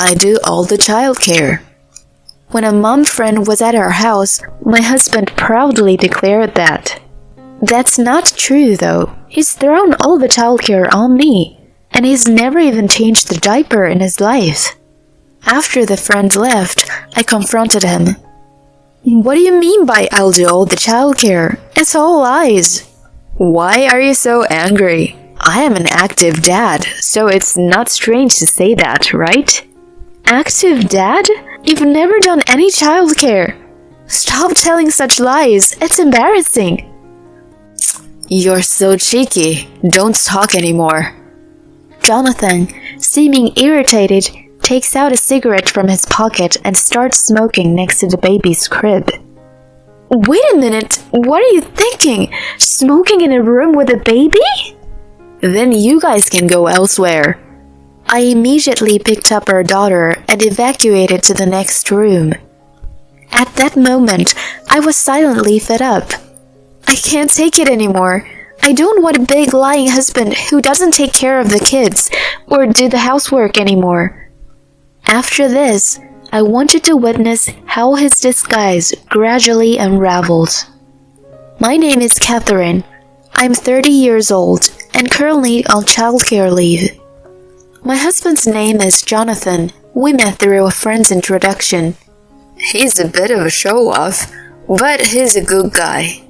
I do all the childcare." When a mom friend was at our house, my husband proudly declared that. That's not true though. He's thrown all the childcare on me, and he's never even changed the diaper in his life. After the friend left, I confronted him. What do you mean by I'll do all the childcare? It's all lies. Why are you so angry? I am an active dad, so it's not strange to say that, right? Active dad? You've never done any childcare. Stop telling such lies. It's embarrassing. You're so cheeky. Don't talk anymore. Jonathan, seeming irritated, takes out a cigarette from his pocket and starts smoking next to the baby's crib. Wait a minute, what are you thinking? Smoking in a room with a baby? Then you guys can go elsewhere. I immediately picked up our daughter and evacuated to the next room. At that moment, I was silently fed up. I can't take it anymore. I don't want a big lying husband who doesn't take care of the kids or do the housework anymore. After this, I wanted to witness how his disguise gradually unraveled. My name is Catherine. I'm 30 years old and currently on childcare leave. My husband's name is Jonathan. We met through a friend's introduction. He's a bit of a show-off, but he's a good guy.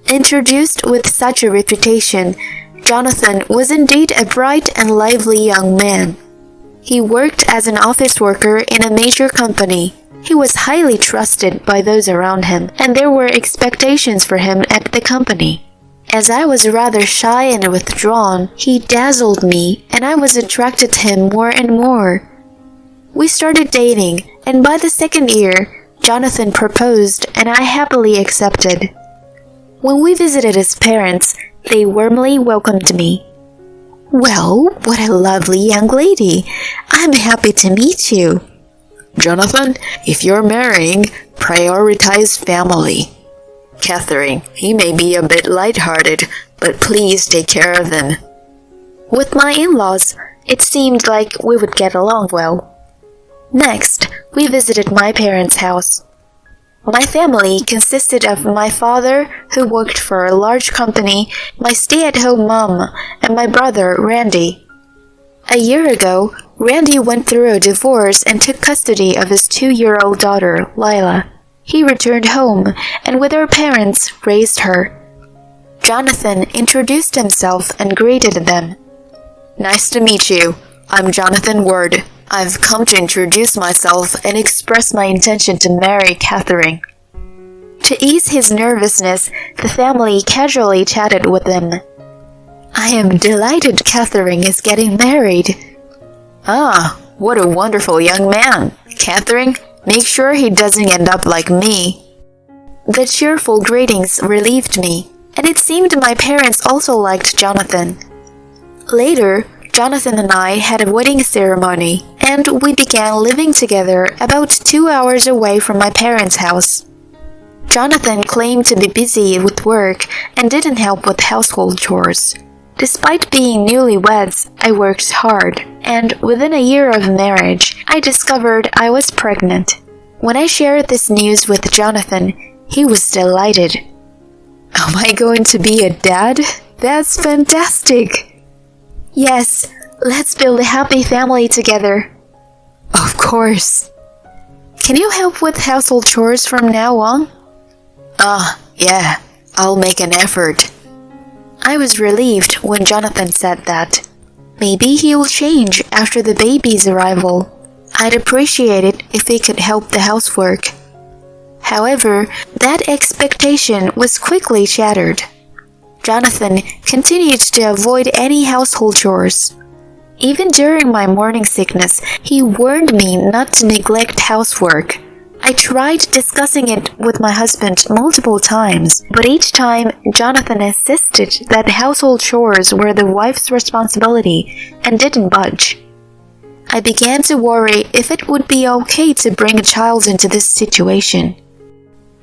Introduced with such a reputation, Jonathan was indeed a bright and lively young man. He worked as an office worker in a major company. He was highly trusted by those around him, and there were expectations for him at the company. As I was rather shy and withdrawn, he dazzled me, and I was attracted to him more and more. We started dating, and by the second year, Jonathan proposed, and I happily accepted. When we visited his parents, they warmly welcomed me. Well, what a lovely young lady. I'm happy to meet you. Jonathan, if you're marrying, prioritize family. Catherine, he may be a bit light-hearted, but please take care of him. With my in-laws, it seemed like we would get along well. Next, we visited my parents' house. My family consisted of my father, who worked for a large company, my stay-at-home mom, and my brother, Randy. A year ago, Randy went through a divorce and took custody of his 2-year-old daughter, Lila. He returned home and with our parents raised her. Jonathan introduced himself and greeted them. Nice to meet you. I'm Jonathan Ward. I've come to introduce myself and express my intention to marry Catherine. To ease his nervousness, the family casually chatted with him. I am delighted Catherine is getting married. Ah, what a wonderful young man. Catherine, make sure he doesn't end up like me. The cheerful greetings relieved me, and it seemed my parents also liked Jonathan. Later, Jonathan and I had a wedding ceremony, and we began living together about 2 hours away from my parents' house. Jonathan claimed to be busy with work and didn't help with household chores. Despite being newlyweds, I worked hard, and within a year of marriage, I discovered I was pregnant. When I shared this news with Jonathan, he was delighted. Am I going to be a dad? That's fantastic! Yes, let's build a happy family together. Of course. Can you help with household chores from now on? Yeah, I'll make an effort. I was relieved when Jonathan said that. Maybe he'll change after the baby's arrival. I'd appreciate it if he could help the housework. However, that expectation was quickly shattered. Jonathan continued to avoid any household chores. Even during my morning sickness, he warned me not to neglect housework. I tried discussing it with my husband multiple times, but each time Jonathan insisted that household chores were the wife's responsibility and didn't budge. I began to worry if it would be okay to bring a child into this situation.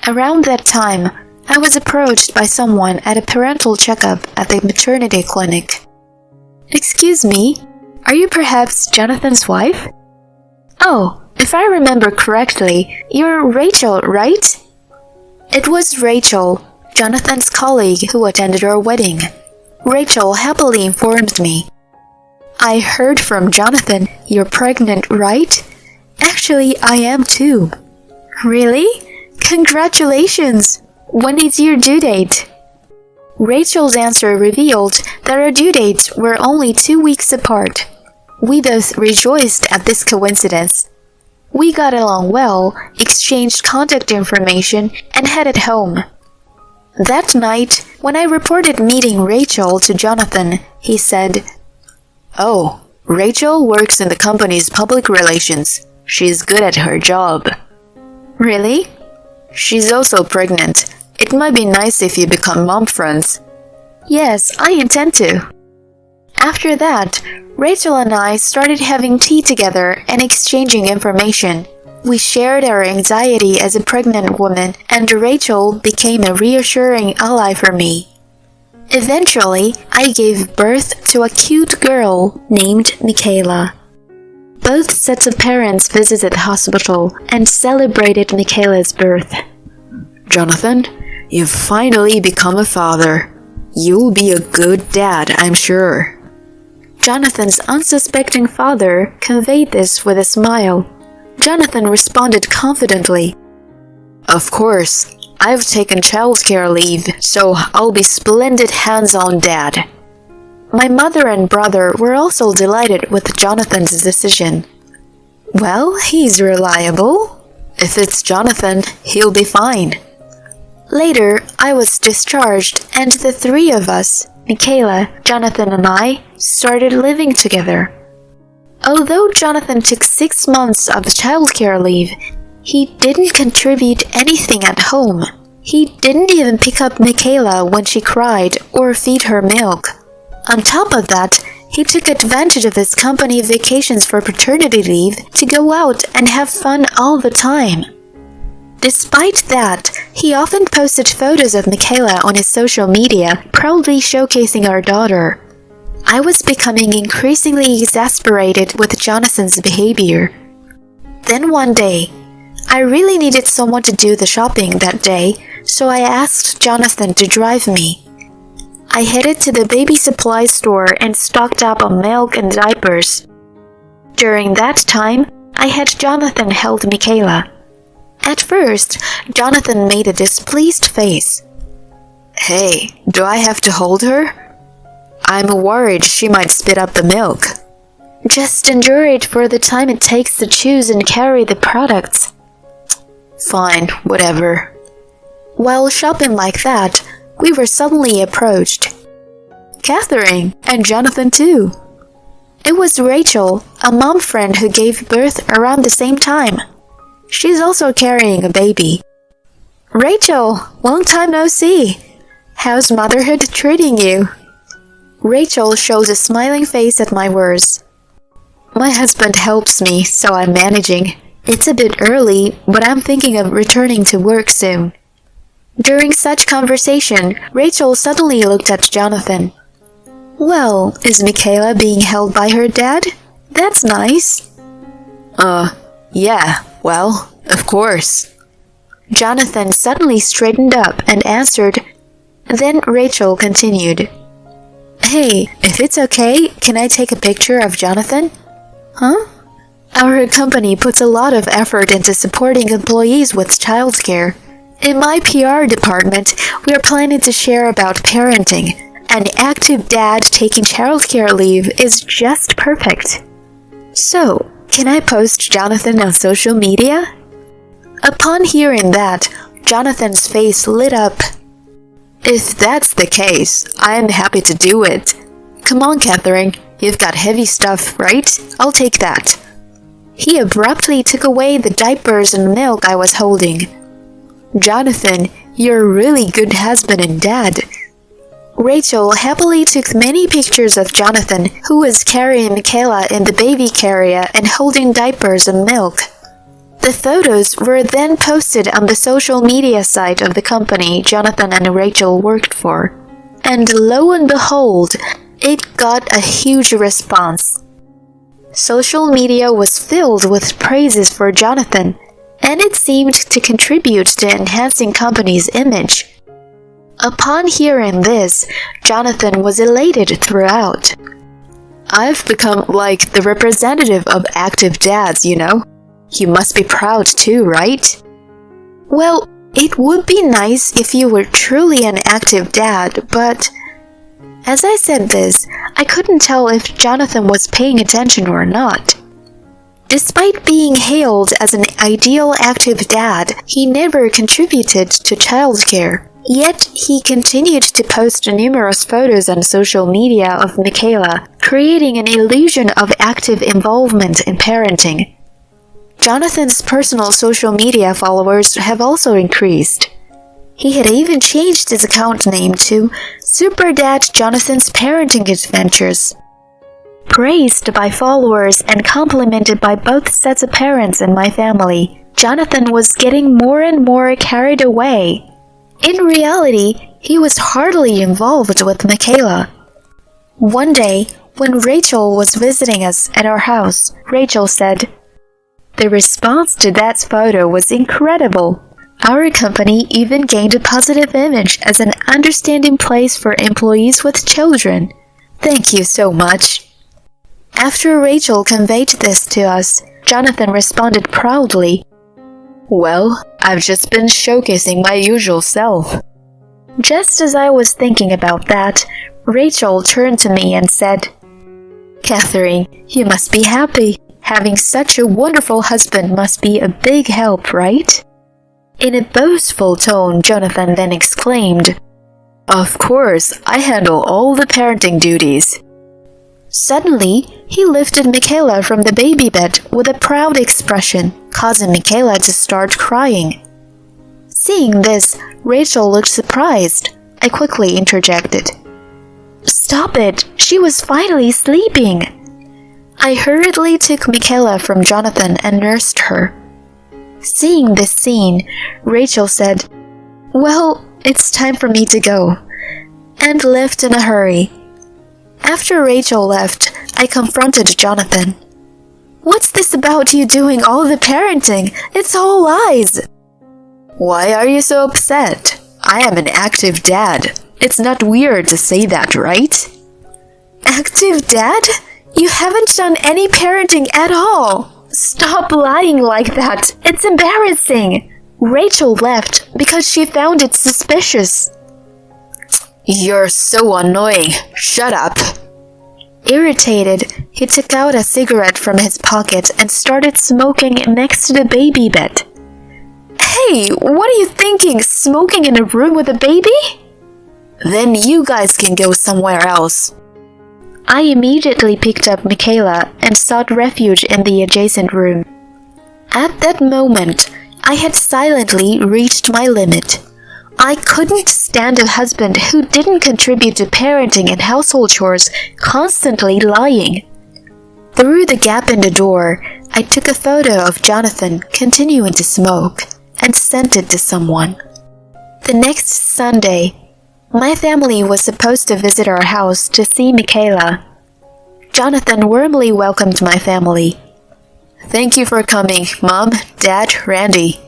Around that time, I was approached by someone at a parental checkup at the maternity clinic. Excuse me, are you perhaps Jonathan's wife? Oh, if I remember correctly, you're Rachel, right? It was Rachel, Jonathan's colleague who attended our wedding. Rachel happily informed me. I heard from Jonathan you're pregnant, right? Actually, I am too. Really? Congratulations! When is your due date? Rachel's answer revealed that our due dates were only 2 weeks apart. We both rejoiced at this coincidence. We got along well, exchanged contact information, and headed home. That night, when I reported meeting Rachel to Jonathan, he said, "Oh, Rachel works in the company's public relations. She's good at her job." Really? She's also pregnant. It might be nice if you become mom friends. Yes, I intend to. After that, Rachel and I started having tea together and exchanging information. We shared our anxiety as a pregnant woman, and Rachel became a reassuring ally for me. Eventually, I gave birth to a cute girl named Michaela. Both sets of parents visited the hospital and celebrated Michaela's birth. "Jonathan, you've finally become a father. You'll be a good dad, I'm sure." Jonathan's unsuspecting father conveyed this with a smile. Jonathan responded confidently, "Of course, I've taken childcare leave, so I'll be splendid hands-on dad." My mother and brother were also delighted with Jonathan's decision. Well, he's reliable. If it's Jonathan, he'll be fine. Later, I was discharged, and the three of us, Michaela, Jonathan, and I, started living together. Although Jonathan took 6 months of childcare leave, he didn't contribute anything at home. He didn't even pick up Michaela when she cried or feed her milk. On top of that, he took advantage of his company vacations for paternity leave to go out and have fun all the time. Despite that, he often posted photos of Michaela on his social media, proudly showcasing our daughter. I was becoming increasingly exasperated with Jonathan's behavior. Then one day, I really needed someone to do the shopping that day, so I asked Jonathan to drive me. I headed to the baby supply store and stocked up on milk and diapers. During that time, I had Jonathan hold Michaela. At first, Jonathan made a displeased face. "Hey, do I have to hold her? I'm worried she might spit up the milk." "Just endure it for the time it takes to choose and carry the products." "Fine, whatever." While shopping like that, we were suddenly approached. Catherine, and Jonathan too. It was Rachel, a mom friend who gave birth around the same time. She's also carrying a baby. "Rachel, long time no see. How's motherhood treating you?" Rachel shows a smiling face at my words. "My husband helps me, so I'm managing. It's a bit early, but I'm thinking of returning to work soon." During such conversation, Rachel suddenly looked at Jonathan. "Well, is Michaela being held by her dad? That's nice." Yeah, well, of course." Jonathan suddenly straightened up and answered. Then Rachel continued. "Hey, if it's okay, can I take a picture of Jonathan?" "Huh?" "Our company puts a lot of effort into supporting employees with childcare. In my PR department, we are planning to share about parenting. An active dad taking childcare leave is just perfect. So, can I post Jonathan on social media?" Upon hearing that, Jonathan's face lit up. "If that's the case, I'm happy to do it. Come on, Catherine, you've got heavy stuff, right? I'll take that." He abruptly took away the diapers and milk I was holding. "Jonathan, you're a really good husband and dad." Rachel happily took many pictures of Jonathan, who was carrying Michaela in the baby carrier and holding diapers and milk. The photos were then posted on the social media site of the company Jonathan and Rachel worked for. And lo and behold, it got a huge response. Social media was filled with praises for Jonathan, and it seemed to contribute to enhancing company's image. Upon hearing this, Jonathan was elated throughout. "I've become like the representative of active dads, you know. You must be proud too, right?" "Well, it would be nice if you were truly an active dad, but..." As I said this, I couldn't tell if Jonathan was paying attention or not. Despite being hailed as an ideal active dad, he never contributed to childcare. Yet, he continued to post numerous photos on social media of Michaela, creating an illusion of active involvement in parenting. Jonathan's personal social media followers have also increased. He had even changed his account name to Super Dad Jonathan's Parenting Adventures. Praised by followers and complimented by both sets of parents in my family, Jonathan was getting more and more carried away. In reality, he was hardly involved with Michaela. One day, when Rachel was visiting us at our house, Rachel said, "The response to that photo was incredible. Our company even gained a positive image as an understanding place for employees with children. Thank you so much." After Rachel conveyed this to us, Jonathan responded proudly, "Well, I've just been showcasing my usual self." Just as I was thinking about that, Rachel turned to me and said, "Catherine, you must be happy. Having such a wonderful husband must be a big help, right?" In a boastful tone, Jonathan then exclaimed, "Of course, I handle all the parenting duties." Suddenly, he lifted Michaela from the baby bed with a proud expression, causing Michaela to start crying. Seeing this, Rachel looked surprised. I quickly interjected, "Stop it! She was finally sleeping!" I hurriedly took Michaela from Jonathan and nursed her. Seeing this scene, Rachel said, "Well, it's time for me to go," and left in a hurry. After Rachel left, I confronted Jonathan. "What's this about you doing all the parenting? It's all lies!" "Why are you so upset? I am an active dad. It's not weird to say that, right?" "Active dad? You haven't done any parenting at all! Stop lying like that. It's embarrassing." Rachel left because she found it suspicious. "You're so annoying. Shut up." Irritated, he took out a cigarette from his pocket and started smoking next to the baby bed. "Hey, what are you thinking? Smoking in a room with a baby?" "Then you guys can go somewhere else." I immediately picked up Michaela and sought refuge in the adjacent room. At that moment, I had silently reached my limit. I couldn't stand a husband who didn't contribute to parenting and household chores, constantly lying. Through the gap in the door, I took a photo of Jonathan continuing to smoke and sent it to someone. The next Sunday, my family was supposed to visit our house to see Michaela. Jonathan warmly welcomed my family. "Thank you for coming, Mom, Dad, Randy."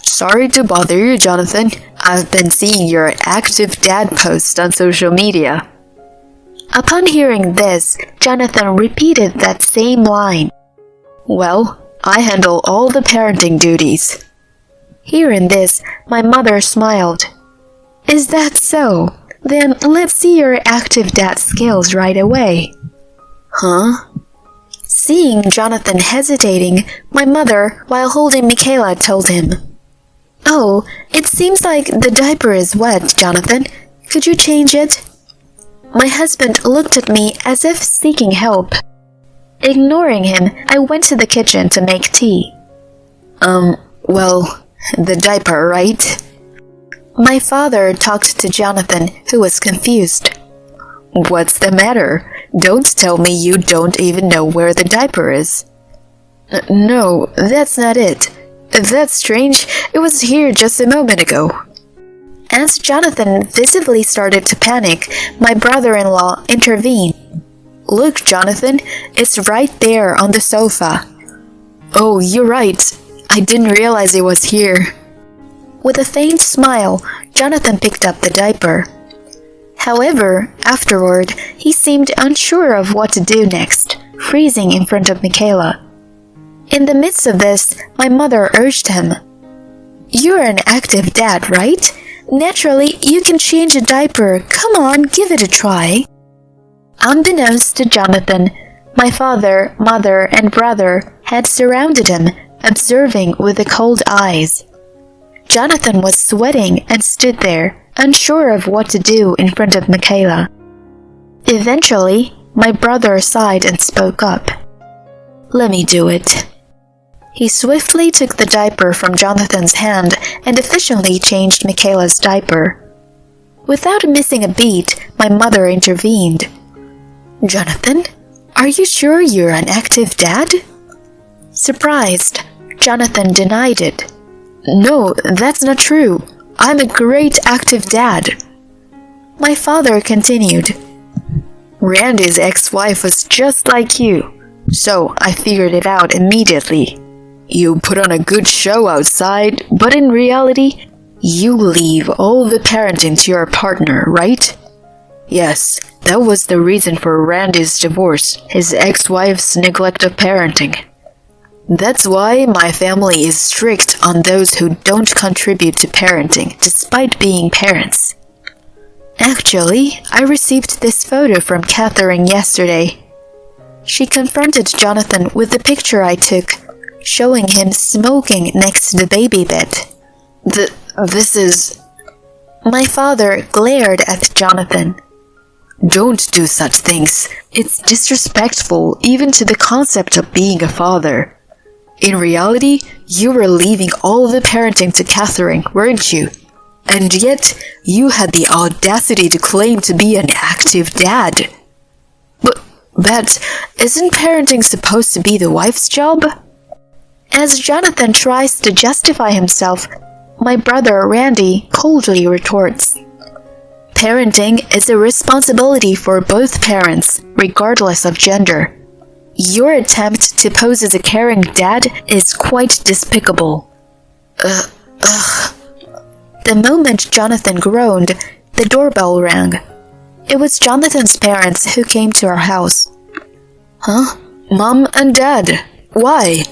"Sorry to bother you, Jonathan. I've been seeing your active dad posts on social media." Upon hearing this, Jonathan repeated that same line. "Well, I handle all the parenting duties." Hearing this, my mother smiled. "Is that so? Then let's see your active dad skills right away." "Huh?" Seeing Jonathan hesitating, my mother, while holding Michaela, told him, "Oh, it seems like the diaper is wet, Jonathan. Could you change it?" My husband looked at me as if seeking help. Ignoring him, I went to the kitchen to make tea. Well, the diaper, right?" My father talked to Jonathan, who was confused. "What's the matter? Don't tell me you don't even know where the diaper is." No, that's not it. That's strange. It was here just a moment ago." As Jonathan visibly started to panic, my brother-in-law intervened. Look, Jonathan, it's right there on the sofa. Oh, you're right. I didn't realize it was here. With a faint smile, Jonathan picked up the diaper. However, afterward, he seemed unsure of what to do next, freezing in front of Michaela. In the midst of this, my mother urged him. You're an active dad, right? Naturally, you can change a diaper. Come on, give it a try. Unbeknownst to Jonathan, my father, mother, and brother had surrounded him, observing with cold eyes. Jonathan was sweating and stood there, unsure of what to do in front of Michaela. Eventually, my brother sighed and spoke up. Let me do it. He swiftly took the diaper from Jonathan's hand and efficiently changed Michaela's diaper. Without missing a beat, my mother intervened. Jonathan, are you sure you're an active dad? Surprised, Jonathan denied it. No, that's not true. I'm a great active dad. My father continued. Randy's ex-wife was just like you, so I figured it out immediately. You put on a good show outside, but in reality, you leave all the parenting to your partner, right? Yes, that was the reason for Randy's divorce, his ex-wife's neglect of parenting. That's why my family is strict on those who don't contribute to parenting despite being parents. Actually, I received this photo from Catherine yesterday. She confronted Jonathan with the picture I took, showing him smoking next to the baby bed. This is... My father glared at Jonathan. Don't do such things. It's disrespectful even to the concept of being a father. In reality, you were leaving all the parenting to Catherine, weren't you? And yet, you had the audacity to claim to be an active dad. But isn't parenting supposed to be the wife's job? As Jonathan tries to justify himself, my brother Randy coldly retorts. Parenting is a responsibility for both parents, regardless of gender. Your attempt to pose as a caring dad is quite despicable. The moment Jonathan groaned, the doorbell rang. It was Jonathan's parents who came to our house. Huh? Mom and Dad? Why?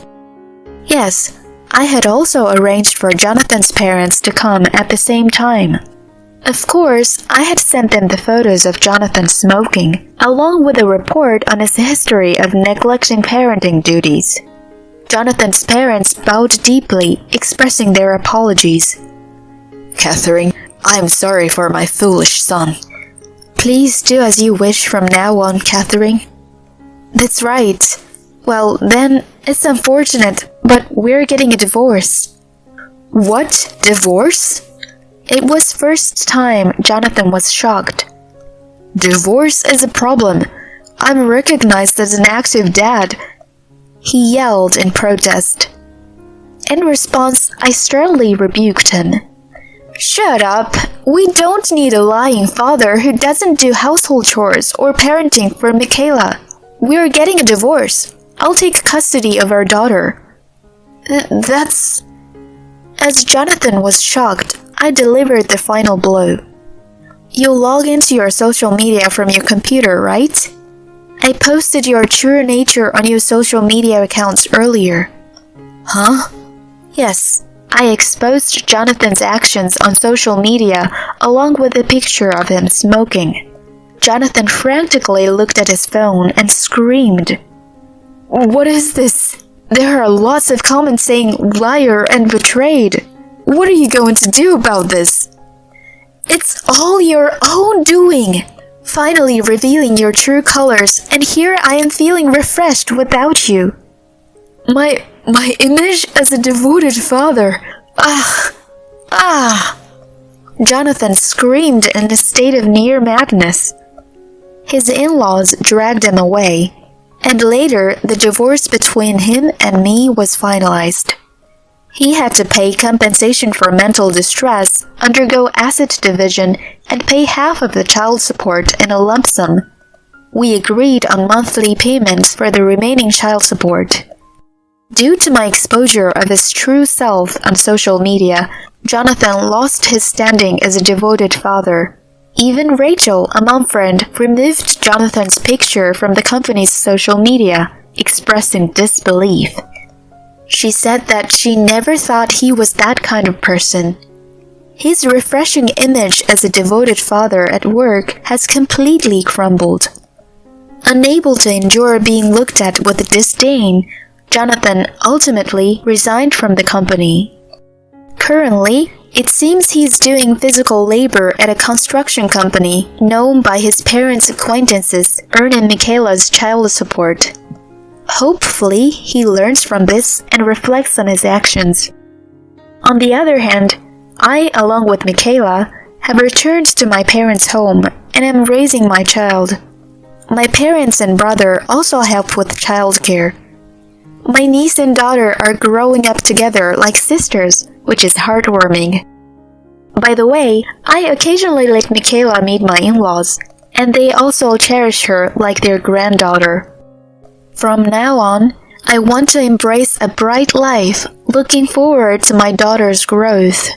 Yes, I had also arranged for Jonathan's parents to come at the same time. Of course, I had sent them the photos of Jonathan smoking, along with a report on his history of neglecting parenting duties. Jonathan's parents bowed deeply, expressing their apologies. Catherine, I'm sorry for my foolish son. Please do as you wish from now on, Catherine. That's right. Well, then, it's unfortunate, but we're getting a divorce. What? Divorce? It was first time Jonathan was shocked. Divorce is a problem. I'm recognized as an active dad, he yelled in protest. In response, I sternly rebuked him. Shut up! We don't need a lying father who doesn't do household chores or parenting for Michaela. We're getting a divorce. I'll take custody of our daughter. That's... As Jonathan was shocked, I delivered the final blow. You log into your social media from your computer, right? I posted your true nature on your social media accounts earlier. Huh? Yes, I exposed Jonathan's actions on social media along with a picture of him smoking. Jonathan frantically looked at his phone and screamed. What is this? There are lots of comments saying liar and betrayed. What are you going to do about this? It's all your own doing. Finally revealing your true colors, and here I am feeling refreshed without you. My image as a devoted father. Jonathan screamed in a state of near madness. His in-laws dragged him away, and later the divorce between him and me was finalized. He had to pay compensation for mental distress, undergo asset division, and pay half of the child support in a lump sum. we agreed on monthly payments for the remaining child support. Due to my exposure of his true self on social media, Jonathan lost his standing as a devoted father. Even Rachel, a mom friend, removed Jonathan's picture from the company's social media, expressing disbelief. She said that she never thought he was that kind of person. His refreshing image as a devoted father at work has completely crumbled. Unable to endure being looked at with disdain, Jonathan ultimately resigned from the company. Currently, it seems he's doing physical labor at a construction company known by his parents' acquaintances, earning Michaela's child support. Hopefully, he learns from this and reflects on his actions. On the other hand, I, along with Michaela, have returned to my parents' home and am raising my child. My parents and brother also help with childcare. My niece and daughter are growing up together like sisters, which is heartwarming. By the way, I occasionally let Michaela meet my in-laws, and they also cherish her like their granddaughter. From now on, I want to embrace a bright life, looking forward to my daughter's growth.